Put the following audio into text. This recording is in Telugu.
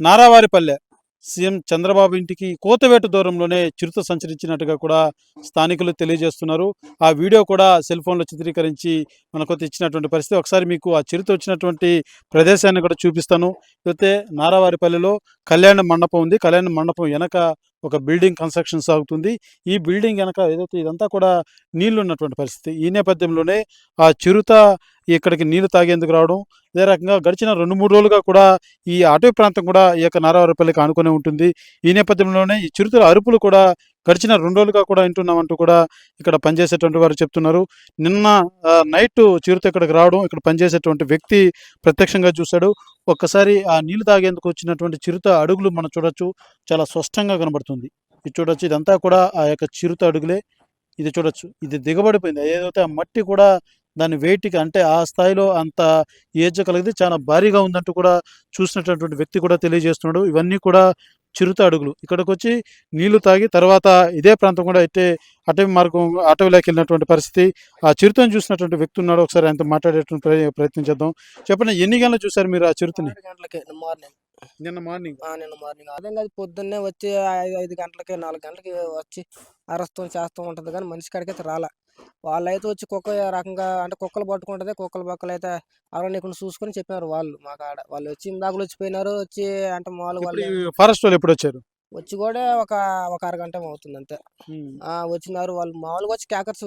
నారావారిపల్లె సీఎం చంద్రబాబు ఇంటికి కోతవేటు దూరంలోనే చిరుత సంచరించినట్టుగా కూడా స్థానికులు తెలియజేస్తున్నారు. ఆ వీడియో కూడా సెల్ ఫోన్‌లో చిత్రీకరించి మనకు ఇచ్చినటువంటి పరిస్థితి. ఒకసారి మీకు ఆ చిరుత వచ్చినటువంటి ప్రదేశాన్ని కూడా చూపిస్తాను. అయితే నారావారిపల్లెలో కళ్యాణ మండపం ఉంది. కళ్యాణ మండపం వెనక ఒక బిల్డింగ్ కన్‌స్ట్రక్షన్ సాగుతుంది. ఈ బిల్డింగ్ వెనక ఏదైతే ఇదంతా కూడా నీళ్లున్నటువంటి పరిస్థితి. ఈ నేపథ్యంలోనే ఆ చిరుత ఇక్కడికి నీళ్లు తాగేందుకు రావడం, అదే రకంగా గడిచిన 2, 3 రోజులుగా కూడా ఈ అటవీ ప్రాంతం కూడా ఈ యొక్క నారావారిపల్లికి ఆనుకునే ఉంటుంది. ఈ నేపథ్యంలోనే ఈ చిరుతల అరుపులు కూడా గడిచిన 2 రోజులుగా కూడా వింటున్నామంటూ కూడా ఇక్కడ పనిచేసేటువంటి వారు చెప్తున్నారు. నిన్న నైట్ చిరుత ఇక్కడికి రావడం, ఇక్కడ పనిచేసేటువంటి వ్యక్తి ప్రత్యక్షంగా చూశాడు. ఒక్కసారి ఆ నీళ్లు తాగేందుకు వచ్చినటువంటి చిరుత అడుగులు మనం చూడొచ్చు. చాలా స్పష్టంగా కనబడుతుంది. ఇది చూడొచ్చు. ఇదంతా కూడా ఆ యొక్క చిరుత అడుగులే. ఇది చూడొచ్చు. ఇది దిగబడిపోయింది. ఏదైతే ఆ మట్టి కూడా దాని వెయిట్‌కి అంటే ఆ స్థాయిలో అంత ఏజ్ కలిగితే చాలా భారీగా ఉందంటూ కూడా చూసినటువంటి వ్యక్తి కూడా తెలియజేస్తున్నాడు. ఇవన్నీ కూడా చిరుత అడుగులు. ఇక్కడికొచ్చి నీళ్లు తాగి తర్వాత ఇదే ప్రాంతం కూడా అయితే అటవీ మార్గం అటవీలోకి వెళ్ళినటువంటి పరిస్థితి. ఆ చిరుతను చూసినటువంటి వ్యక్తి ఉన్నాడు. ఒకసారి ఆయనతో మాట్లాడేటువంటి ప్రయత్నం చేద్దాం. చెప్పండి, ఎన్ని గంటలకు చూసారు మీరు ఆ చిరుతని? 6 గంటలకి మార్నింగ్. నిన్న మార్నింగ్. నిన్న మార్నింగ్. అదే కాదు పొద్దున్నే వచ్చి 5 గంటలకి, 4 గంటలకి వచ్చి అరుస్తూ చేస్తూ ఉంటది గానీ మనిషి కాడికైతే రాలా. వాళ్ళైతే వచ్చి కుక్క రకంగా అంటే కుక్కలు పట్టుకుంటది. కుక్కలు బక్కలైతే ఎవరైనా ఇక్కడ చూసుకొని చెప్పినారు వాళ్ళు మాకాడ. వాళ్ళొచ్చి ఇందాకలు వచ్చిపోయినారు. వచ్చి అంటే మాములుగా ఇప్పుడు వాళ్ళు ఈ ఫారెస్ట్ వాళ్ళు ఎప్పుడొచ్చారు? వచ్చి కూడా ఒక అరగంట ఏమో అవుతుంది అంతే. హ్మ్. వచ్చినారు వాళ్ళు మామూలుగా వచ్చి క్యాకర్స్